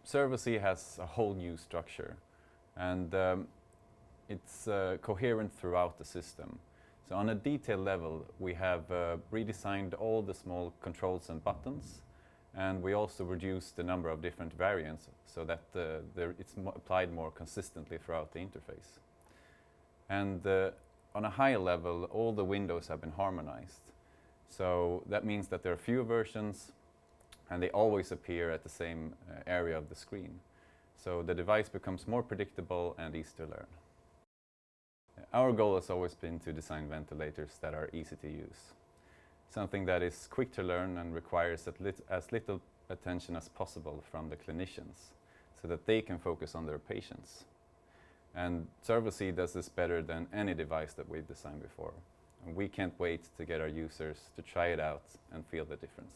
Servo-c has a whole new structure, and it's coherent throughout the system. So on a detail level, we have redesigned all the small controls and buttons, and we also reduced the number of different variants so that it's applied more consistently throughout the interface. And on a higher level, all the windows have been harmonized. So that means that there are fewer versions, and they always appear at the same area of the screen. So the device becomes more predictable and easy to learn. Our goal has always been to design ventilators that are easy to use. Something that is quick to learn and requires as little attention as possible from the clinicians, so that they can focus on their patients. And Servo-c does this better than any device that we've designed before. And we can't wait to get our users to try it out and feel the difference.